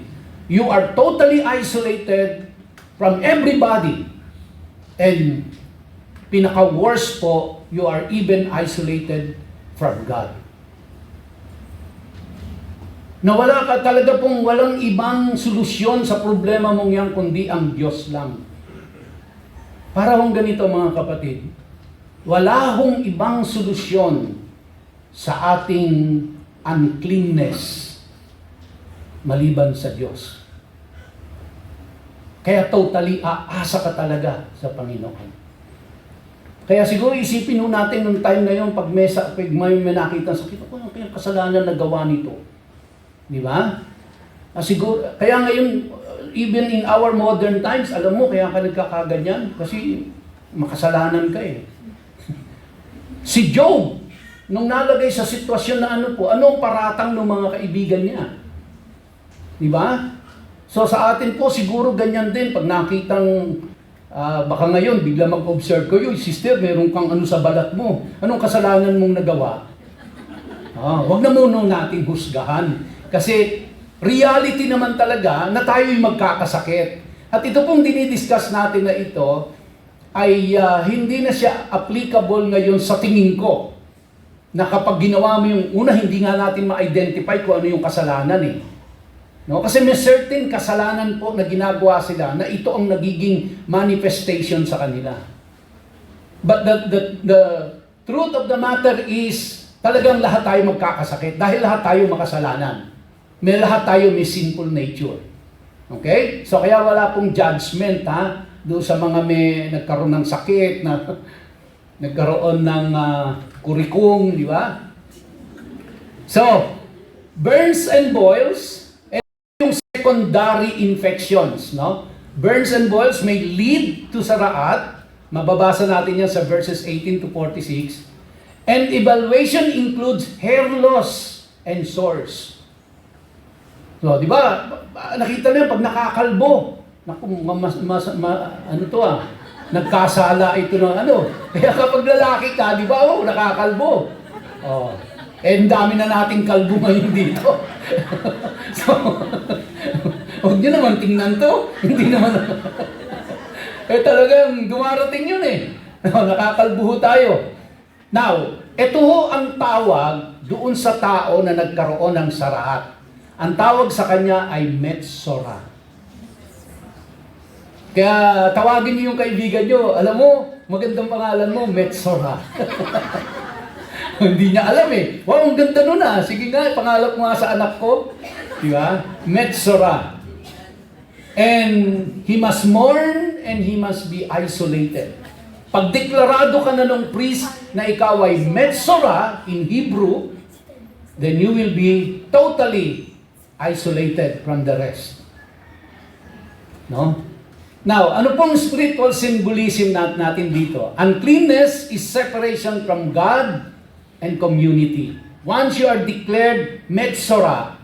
you are totally isolated from everybody. And pinaka-worst po, you are even isolated from God. Na wala ka talaga pong walang ibang solusyon sa problema mong yan kundi ang Diyos lang. Para hong ganito mga kapatid, wala hong ibang solusyon sa ating uncleanness maliban sa Diyos. Kaya totally aasa ka talaga sa Panginoon. Kaya siguro isipin natin nung time na yun, pag may nakita sa sakit, ano kayang kasalanan na gawa nito? Di ba? Siguro, kaya ngayon, even in our modern times, alam mo, kaya ka nagkakaganyan, kasi makasalanan ka eh. Si Job, nung nalagay sa sitwasyon na anong paratang ng mga kaibigan niya? Di ba? So sa atin po, siguro ganyan din, pag nakitang, baka ngayon, bigla mag-observe ko, sister, meron kang sa balat mo. Anong kasalanan mong nagawa? Wag na muna nating husgahan. Kasi reality naman talaga na tayo'y magkakasakit. At ito pong dinidiscuss natin na ito ay hindi na siya applicable ngayon sa tingin ko. Na kapag ginawa mo yung una, hindi nga natin ma-identify kung ano yung kasalanan eh. No? Kasi may certain kasalanan po na ginagawa sila na ito ang nagiging manifestation sa kanila. But the truth of the matter is talagang lahat tayo magkakasakit dahil lahat tayo makasalanan. Lahat tayo may sinful nature. Okay? So kaya wala pong judgment doon sa mga may nagkaroon ng sakit, na nagkaroon ng kurikong, di ba? So, burns and boils, and yung secondary infections, no? Burns and boils may lead to saraat. Mababasa natin yan sa verses 18 to 46. And evaluation includes hair loss and sores. So, di ba? Nakita niyo pag nakakalbo. Naku, nagkasala ito ng Kaya kapag lalaki ka, di ba? Nakakalbo. Dami na nating kalbo ngayon dito. So, huwag niyo naman tingnan to. Hindi naman. Talagang dumarating yun eh. Nakakalbo tayo. Now, ito ho ang tawag doon sa tao na nagkaroon ng saraat. Ang tawag sa kanya ay Metsora. Kaya tawagin niyo yung kaibigan niyo, alam mo, magandang pangalan mo, Metsora. Hindi niya alam eh. Wow, ang ganda nun Sige nga, pangalan mo nga sa anak ko. Di ba? Metsora. And he must mourn and he must be isolated. Pag deklarado ka na ng priest na ikaw ay Metsora in Hebrew, then you will be totally isolated from the rest. No? Now, ano pong spiritual symbolism natin dito? Uncleanness is separation from God and community. Once you are declared Metsora,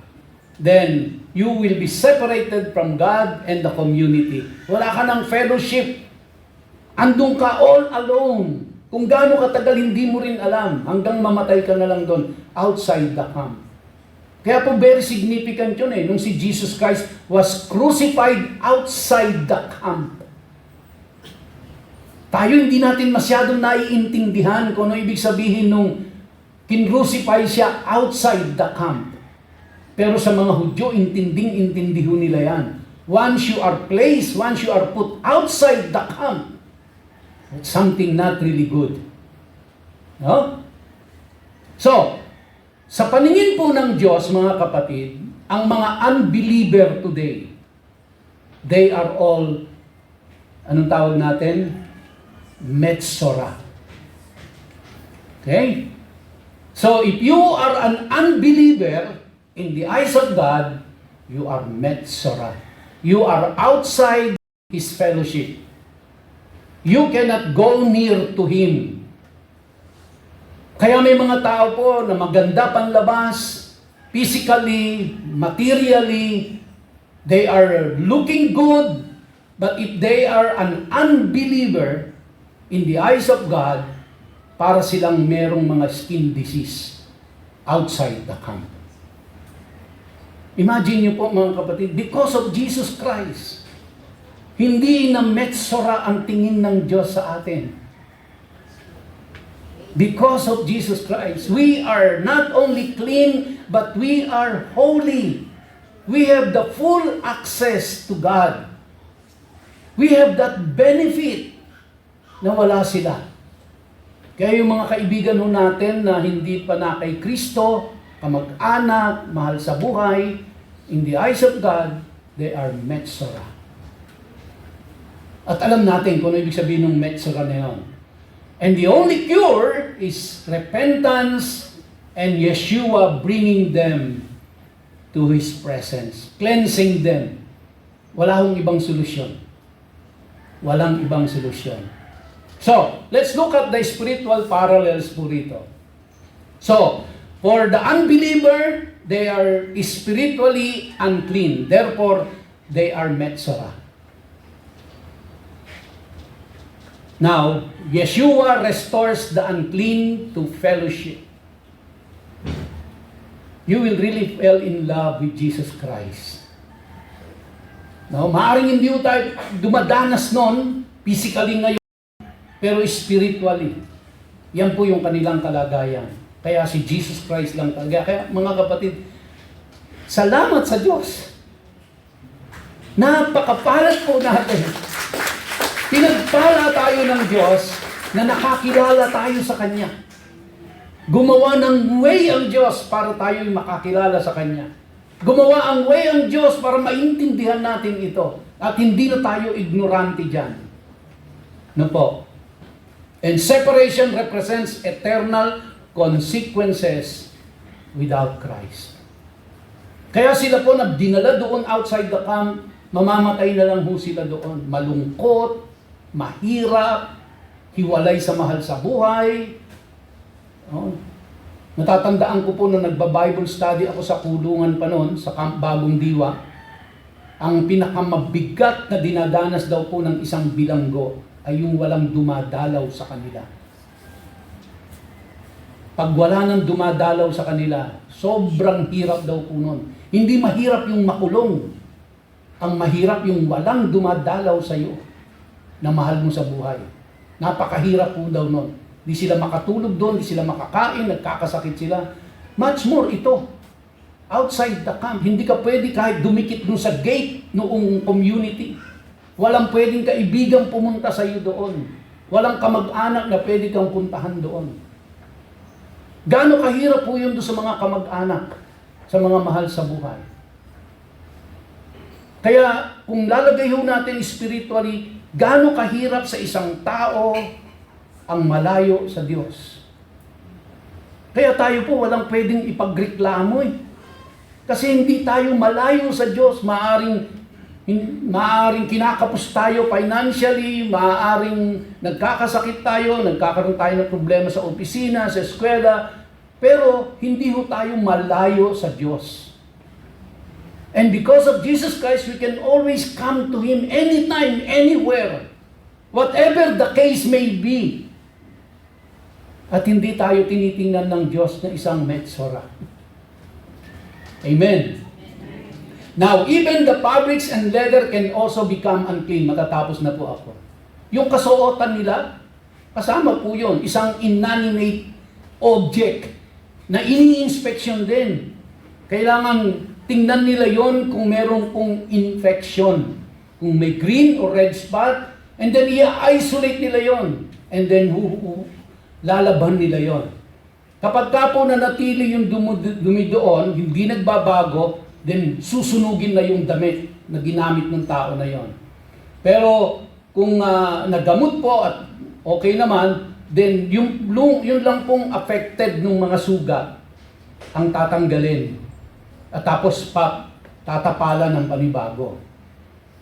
then you will be separated from God and the community. Wala ka ng fellowship. Andun ka all alone. Kung gaano katagal, hindi mo rin alam. Hanggang mamatay ka na lang doon, outside the camp. Kaya po very significant yun nung si Jesus Christ was crucified outside the camp. Tayo hindi natin masyadong naiintindihan kung ano ibig sabihin nung kinrucify siya outside the camp. Pero sa mga Hudyo, intinding-intindi nila yan. Once you are placed, once you are put outside the camp, it's something not really good. No? So, sa paningin po ng Diyos, mga kapatid, ang mga unbeliever today, they are all, anong tawag natin? Metsora. Okay? So, if you are an unbeliever, in the eyes of God, you are Metsora. You are outside His fellowship. You cannot go near to Him. Kaya may mga tao po na maganda panlabas, physically, materially, they are looking good, but if they are an unbeliever in the eyes of God, para silang merong mga skin disease outside the camp. Imagine niyo po mga kapatid, because of Jesus Christ, hindi na Metsora ang tingin ng Diyos sa atin. Because of Jesus Christ, we are not only clean, but we are holy. We have the full access to God. We have that benefit na wala sila. Kaya yung mga kaibigan ho natin na hindi pa na kay Kristo, kamag-anak, mahal sa buhay, in the eyes of God, they are Metzora. At alam natin kung ano ibig sabihin ng Metzora na yun. And the only cure is repentance and Yeshua bringing them to His presence, cleansing them. Wala hong ibang solusyon. Walang ibang solusyon. So, let's look at the spiritual parallels po rito. So, for the unbeliever, they are spiritually unclean. Therefore, they are Metzora. Now, Yeshua restores the unclean to fellowship. You will really fall in love with Jesus Christ. Now, maaaring hindi tayo dumadanas nun, physically ngayon, pero spiritually. Yan po yung kanilang kalagayan. Kaya si Jesus Christ lang talaga. Kaya mga kapatid, salamat sa Diyos. Napakapalat po natin. Pinagpala tayo ng Diyos na nakakilala tayo sa Kanya. Gumawa ng way ang Diyos para tayo'y makakilala sa Kanya. Gumawa ang way ang Diyos para maintindihan natin ito. At hindi na tayo ignorante dyan. No po? And separation represents eternal consequences without Christ. Kaya sila po na dinala doon outside the camp, mamamatay na lang ho sila doon. Malungkot, mahirap, hiwalay sa mahal sa buhay. Oh. Natatandaan ko po na nagba-Bible study ako sa kulungan pa noon, sa Camp Bagong Diwa. Ang pinakamabigat na dinadanas daw po ng isang bilanggo ay yung walang dumadalaw sa kanila. Pag wala nang dumadalaw sa kanila, sobrang hirap daw po nun. Hindi mahirap yung makulong. Ang mahirap yung walang dumadalaw sa iyo na mahal mo sa buhay. Napakahirap po daw nun. Di sila makatulog doon, di sila makakain, nagkakasakit sila. Much more ito. Outside the camp, hindi ka pwede kahit dumikit doon sa gate noong community. Walang pwedeng kaibigan pumunta sa iyo doon. Walang kamag-anak na pwede kang puntahan doon. Gaano kahirap po yun doon sa mga kamag-anak, sa mga mahal sa buhay. Kaya kung lalagay ho natin spiritually, gaano kahirap sa isang tao ang malayo sa Diyos. Kaya tayo po walang pwedeng ipagreklamo eh. Kasi hindi tayo malayo sa Diyos, maaaring kinakapos tayo financially, maaaring nagkakasakit tayo, nagkakaroon tayo ng problema sa opisina, sa eskwela, pero hindi ho tayo malayo sa Diyos. And because of Jesus Christ, we can always come to Him anytime, anywhere, whatever the case may be. At hindi tayo tinitingnan ng Diyos na isang Metzora. Amen. Now, even the fabrics and leather can also become unclean. Matatapos na po ako. Yung kasuotan nila, kasama po yun. Isang inanimate object na ini-inspection din. Kailangan tingnan nila yon kung meron pong infection. Kung may green or red spot, and then i-isolate nila yon. And then lalaban nila yon. Kapag ka po nanatili yung dumi doon, hindi nagbabago, then susunugin na yung damit na ginamit ng tao na yon. Pero kung nagamot po at okay naman, then yun lang pong affected ng mga sugat ang tatanggalin. At tapos tatapalan ng panibago.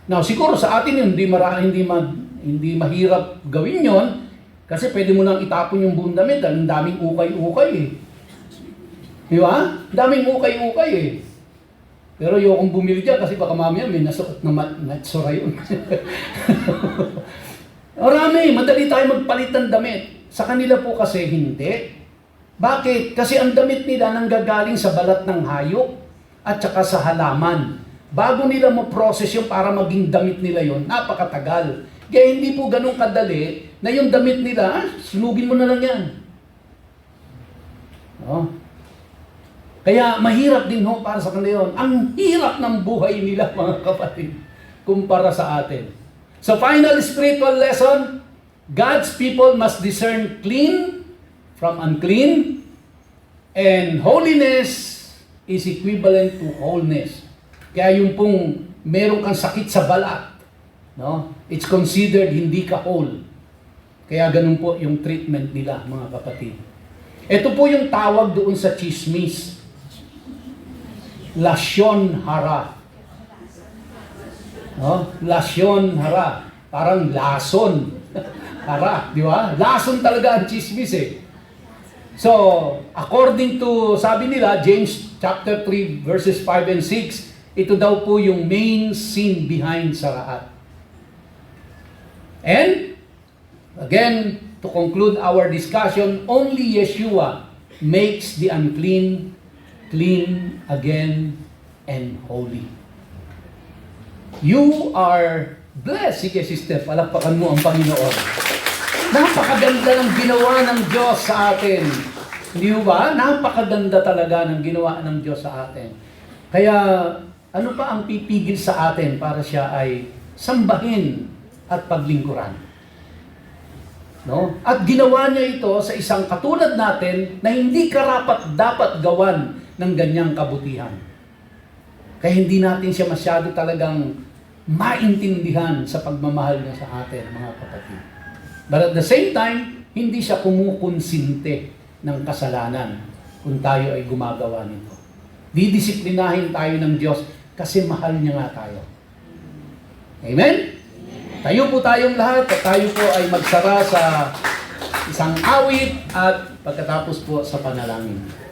Now siguro sa atin yun, hindi mahirap gawin yon kasi pwede mo nang itapon yung buong damit dahil daming ukay-ukay eh. Di ba? Daming ukay-ukay eh. Pero yung bumili dyan kasi baka mamaya may nasuot na Metzora yun. Marami, madali tayo magpalit ng damit. Sa kanila po kasi hindi. Bakit? Kasi ang damit nila nanggagaling sa balat ng hayop at saka sa halaman. Bago nila ma-process yung para maging damit nila yon, napakatagal. Kaya hindi po ganun kadali na yung damit nila, sunugin mo na lang yan. No? Kaya mahirap din ho para sa kanila yun. Ang hirap ng buhay nila, mga kapatid, kumpara sa atin. So final spiritual lesson, God's people must discern clean from unclean, and holiness is equivalent to wholeness. Kaya yung pong meron kang sakit sa balat, no? It's considered hindi ka whole. Kaya ganun po yung treatment nila, mga kapatid. Ito po yung tawag doon sa chismis. Lasyon hara. No? Lasyon hara. Parang lason. Hara, di ba? Lason talaga ang chismis eh. So, according to, sabi nila, James chapter 3 verses 5 and 6, ito daw po yung main sin behind sa lahat. And, again, to conclude our discussion, only Yeshua makes the unclean clean again and holy. You are blessed. Sige, sister, palakpakan mo ang Panginoon. Napakaganda ng ginawa ng Diyos sa atin. Hindi ba? Napakaganda talaga ng ginawa ng Diyos sa atin. Kaya, ano pa ang pipigil sa atin para siya ay sambahin at paglingkuran? No? At ginawa niya ito sa isang katulad natin na hindi karapat dapat gawan ng ganyang kabutihan. Kaya hindi natin siya masyado talagang maintindihan sa pagmamahal niya sa atin, mga kapatid. But at the same time, hindi siya kumukonsinte ng kasalanan kung tayo ay gumagawa nito. Didisiplinahin tayo ng Diyos kasi mahal niya nga tayo. Amen? Tayo po tayong lahat at tayo po ay magsara sa isang awit at pagkatapos po sa panalangin.